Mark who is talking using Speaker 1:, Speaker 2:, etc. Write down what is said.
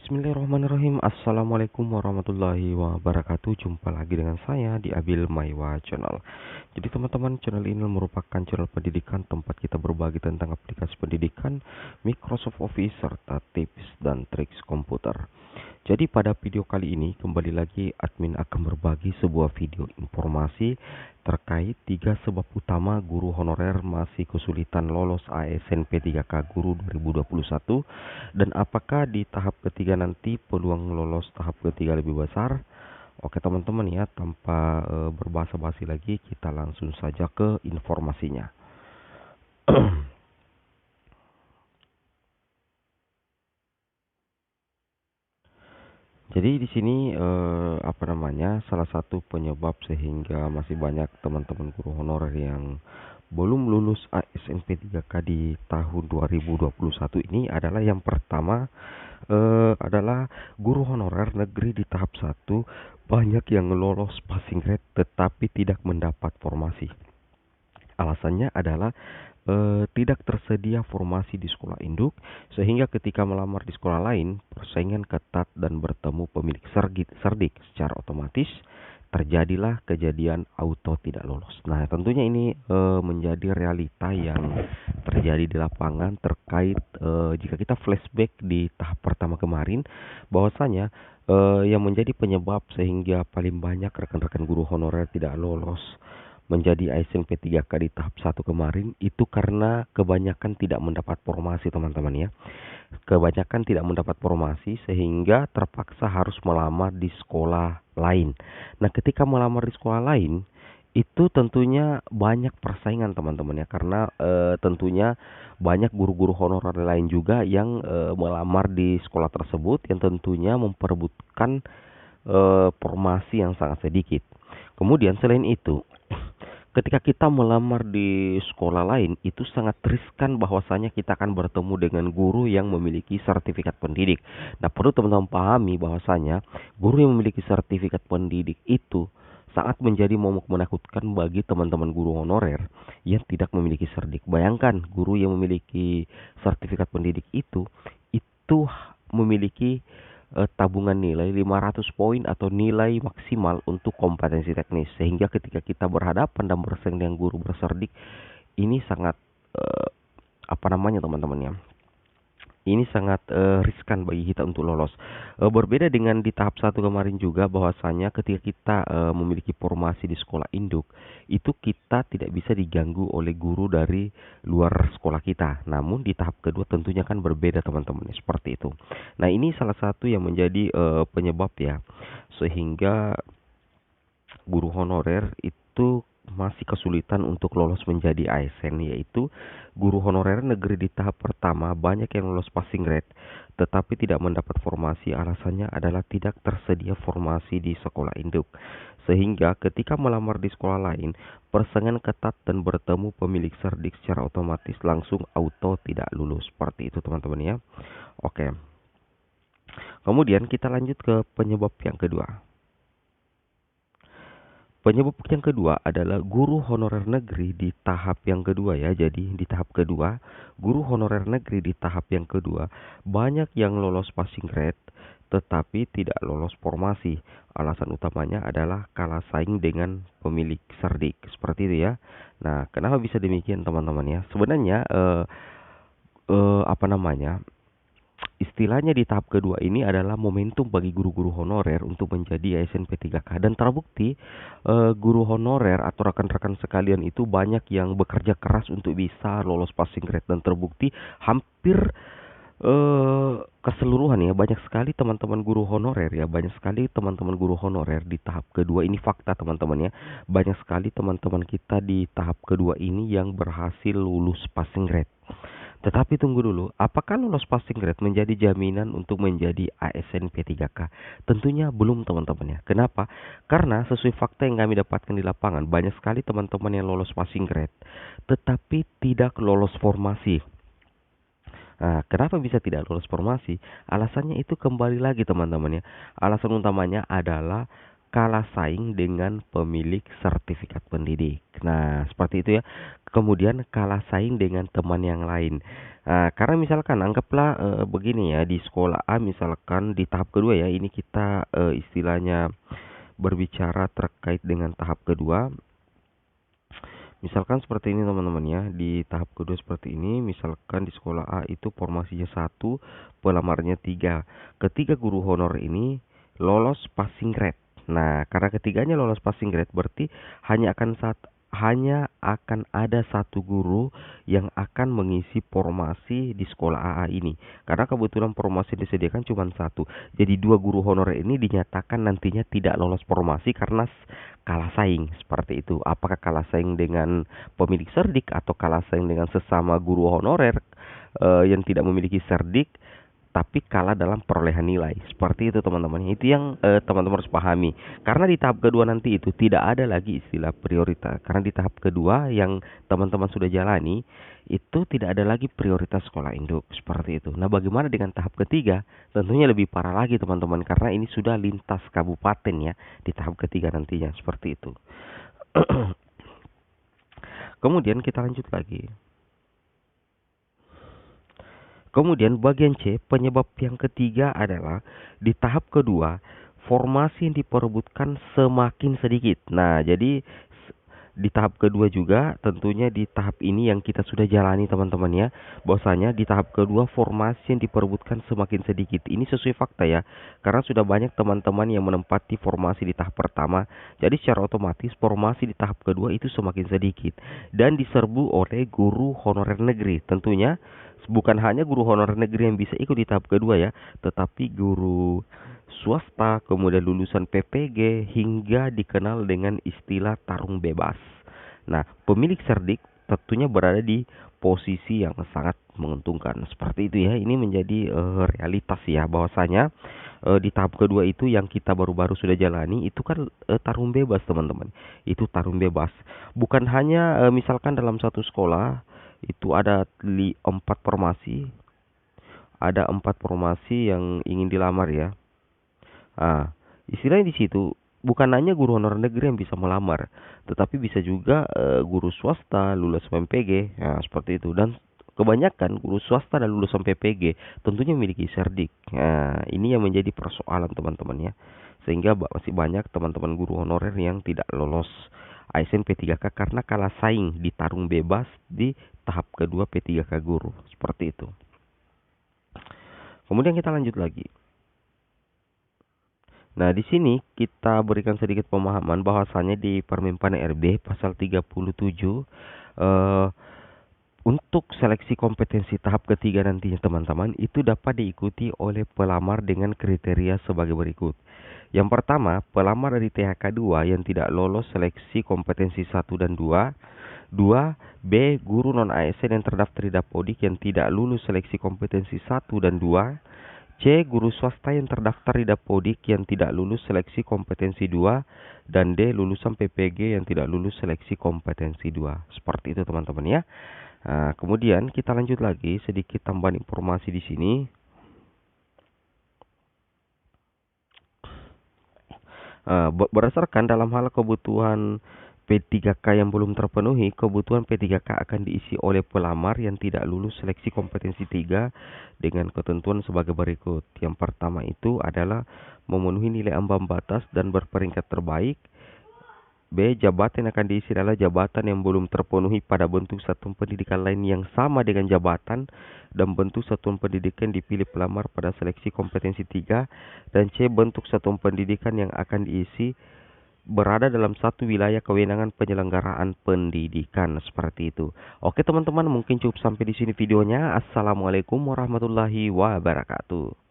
Speaker 1: Bismillahirrahmanirrahim. Assalamualaikum warahmatullahi wabarakatuh. Jumpa lagi dengan saya di Abil Maiwa Channel. Jadi teman-teman, channel ini merupakan channel pendidikan tempat kita berbagi tentang aplikasi pendidikan, Microsoft Office, serta tips dan triks komputer. Jadi pada video kali ini kembali lagi admin akan berbagi sebuah video informasi terkait 3 sebab utama guru honorer masih kesulitan lolos ASN P3K Guru 2021, dan apakah di tahap ketiga nanti peluang lolos tahap ketiga lebih besar. Oke teman-teman ya, tanpa berbasa-basi lagi, kita langsung saja ke informasinya. Jadi di sini salah satu penyebab sehingga masih banyak teman-teman guru honorer yang belum lulus ASNP 3K di tahun 2021 ini adalah yang pertama adalah guru honorer negeri di tahap 1 banyak yang lolos passing grade tetapi tidak mendapat formasi. Alasannya adalah tidak tersedia formasi di sekolah induk, sehingga ketika melamar di sekolah lain, persaingan ketat dan bertemu pemilik serdik secara otomatis terjadilah kejadian auto tidak lolos. Nah, tentunya ini menjadi realita yang terjadi di lapangan terkait jika kita flashback di tahap pertama kemarin, bahwasanya yang menjadi penyebab sehingga paling banyak rekan-rekan guru honorer tidak lolos menjadi ASN P3K di tahap 1 kemarin itu karena kebanyakan tidak mendapat formasi teman-teman ya. Kebanyakan tidak mendapat formasi sehingga terpaksa harus melamar di sekolah lain. Nah, ketika melamar di sekolah lain itu tentunya banyak persaingan teman-teman ya, karena tentunya banyak guru-guru honorer lain juga yang melamar di sekolah tersebut yang tentunya memperebutkan formasi yang sangat sedikit. Kemudian selain itu, ketika kita melamar di sekolah lain, itu sangat riskan bahwasanya kita akan bertemu dengan guru yang memiliki sertifikat pendidik. Nah, perlu teman-teman pahami bahwasanya guru yang memiliki sertifikat pendidik itu sangat menjadi momok menakutkan bagi teman-teman guru honorer yang tidak memiliki serdik. Bayangkan, guru yang memiliki sertifikat pendidik itu memiliki tabungan nilai 500 poin atau nilai maksimal untuk kompetensi teknis, sehingga ketika kita berhadapan dan bersaing dengan guru berserdik ini sangat eh, teman-teman ya, ini sangat riskan bagi kita untuk lolos. Berbeda dengan di tahap 1 kemarin juga, bahwasanya ketika kita memiliki formasi di sekolah induk, itu kita tidak bisa diganggu oleh guru dari luar sekolah kita. Namun di tahap kedua tentunya kan berbeda teman-teman, seperti itu. Nah, ini salah satu yang menjadi penyebab ya, sehingga guru honorer itu masih kesulitan untuk lolos menjadi ASN, yaitu guru honorer negeri di tahap pertama banyak yang lolos passing grade tetapi tidak mendapat formasi. Alasannya adalah tidak tersedia formasi di sekolah induk, sehingga ketika melamar di sekolah lain persaingan ketat dan bertemu pemilik serdik secara otomatis langsung auto tidak lulus. Seperti itu teman-teman ya. Oke, kemudian kita lanjut ke penyebab yang kedua. Penyebab yang kedua adalah guru honorer negeri di tahap yang kedua ya. Jadi di tahap kedua, guru honorer negeri di tahap yang kedua banyak yang lolos passing grade tetapi tidak lolos formasi. Alasan utamanya adalah kalah saing dengan pemilik serdik. Seperti itu ya. Nah, kenapa bisa demikian teman-teman ya? Sebenarnya eh, apa namanya? Istilahnya di tahap kedua ini adalah momentum bagi guru-guru honorer untuk menjadi ASN P3K, dan terbukti guru honorer atau rekan-rekan sekalian itu banyak yang bekerja keras untuk bisa lolos passing grade, dan terbukti hampir keseluruhan ya, banyak sekali teman-teman guru honorer ya, banyak sekali teman-teman guru honorer di tahap kedua ini, fakta teman-teman ya, banyak sekali teman-teman kita di tahap kedua ini yang berhasil lulus passing grade. Tetapi tunggu dulu, apakah lolos passing grade menjadi jaminan untuk menjadi ASN P3K? Tentunya belum teman-teman ya. Kenapa? Karena sesuai fakta yang kami dapatkan di lapangan, banyak sekali teman-teman yang lolos passing grade tetapi tidak lolos formasi. Nah, kenapa bisa tidak lolos formasi? Alasannya itu kembali lagi teman-teman ya. Alasan utamanya adalah kalah saing dengan pemilik sertifikat pendidik. Nah, seperti itu ya. Kemudian kalah saing dengan teman yang lain. Nah, karena misalkan anggaplah begini ya, di sekolah A misalkan di tahap kedua ya, ini kita istilahnya berbicara terkait dengan tahap kedua. Misalkan seperti ini teman-teman ya, di tahap kedua seperti ini, misalkan di sekolah A itu formasinya 1, pelamarnya 3. Ketiga guru honor ini lolos passing grade. Nah, karena ketiganya lolos passing grade berarti hanya akan ada satu guru yang akan mengisi formasi di sekolah AA ini. Karena kebetulan formasi disediakan cuma satu. Jadi dua guru honor ini dinyatakan nantinya tidak lolos formasi karena kalah saing seperti itu. Apakah kalah saing dengan pemilik serdik atau kalah saing dengan sesama guru honorer yang tidak memiliki serdik tapi kalah dalam perolehan nilai. Seperti itu teman-teman. Itu yang teman-teman harus pahami. Karena di tahap kedua nanti itu tidak ada lagi istilah prioritas. Karena di tahap kedua yang teman-teman sudah jalani itu tidak ada lagi prioritas sekolah induk. Seperti itu. Nah, bagaimana dengan tahap ketiga? Tentunya lebih parah lagi teman-teman. Karena ini sudah lintas kabupaten ya. Di tahap ketiga nantinya. Seperti itu. Kemudian kita lanjut lagi. Kemudian bagian C, penyebab yang ketiga adalah di tahap kedua, formasi yang diperebutkan semakin sedikit. Nah, jadi di tahap kedua juga tentunya di tahap ini yang kita sudah jalani teman-teman ya, bahwasanya di tahap kedua formasi yang diperebutkan semakin sedikit. Ini sesuai fakta ya, karena sudah banyak teman-teman yang menempati formasi di tahap pertama. Jadi secara otomatis formasi di tahap kedua itu semakin sedikit dan diserbu oleh guru honorer negeri. Tentunya bukan hanya guru honorer negeri yang bisa ikut di tahap kedua ya, tetapi guru swasta, kemudian lulusan PPG, hingga dikenal dengan istilah tarung bebas. Nah, pemilik serdik tentunya berada di posisi yang sangat menguntungkan. Seperti itu ya, ini menjadi realitas ya, bahwasanya di tahap kedua itu yang kita baru-baru sudah jalani itu kan tarung bebas teman-teman. Itu tarung bebas. Bukan hanya misalkan dalam satu sekolah itu ada 4 formasi. Ada 4 formasi yang ingin dilamar ya. Istilahnya di situ bukan hanya guru honor negeri yang bisa melamar, tetapi bisa juga guru swasta lulus PPG, nah, seperti itu. Dan kebanyakan guru swasta dan lulusan PPG tentunya memiliki serdik. Nah, ini yang menjadi persoalan teman-teman ya, sehingga masih banyak teman-teman guru honorer yang tidak lolos ASN P3K karena kalah saing di tarung bebas di tahap kedua P3K guru, seperti itu. Kemudian kita lanjut lagi. Nah, di sini kita berikan sedikit pemahaman bahwasannya di Permenpan RB pasal 37 untuk seleksi kompetensi tahap ketiga nantinya teman-teman itu dapat diikuti oleh pelamar dengan kriteria sebagai berikut. Yang pertama, pelamar dari THK 2 yang tidak lolos seleksi kompetensi 1 dan 2. 2. B. Guru non-ASN yang terdaftar di Dapodik yang tidak lulus seleksi kompetensi 1 dan 2. C. Guru swasta yang terdaftar di Dapodik yang tidak lulus seleksi kompetensi 2. Dan D. Lulusan PPG yang tidak lulus seleksi kompetensi 2. Seperti itu teman-teman ya. Nah, kemudian kita lanjut lagi sedikit tambahan informasi di sini. Berdasarkan dalam hal kebutuhan P3K yang belum terpenuhi, kebutuhan P3K akan diisi oleh pelamar yang tidak lulus seleksi kompetensi 3 dengan ketentuan sebagai berikut. Yang pertama itu adalah memenuhi nilai ambang batas dan berperingkat terbaik. B. Jabatan yang akan diisi adalah jabatan yang belum terpenuhi pada bentuk satuan pendidikan lain yang sama dengan jabatan dan bentuk satuan pendidikan dipilih pelamar pada seleksi kompetensi 3. Dan C. Bentuk satuan pendidikan yang akan diisi berada dalam satu wilayah kewenangan penyelenggaraan pendidikan, seperti itu. Oke teman-teman, mungkin cukup sampai di sini videonya. Assalamualaikum warahmatullahi wabarakatuh.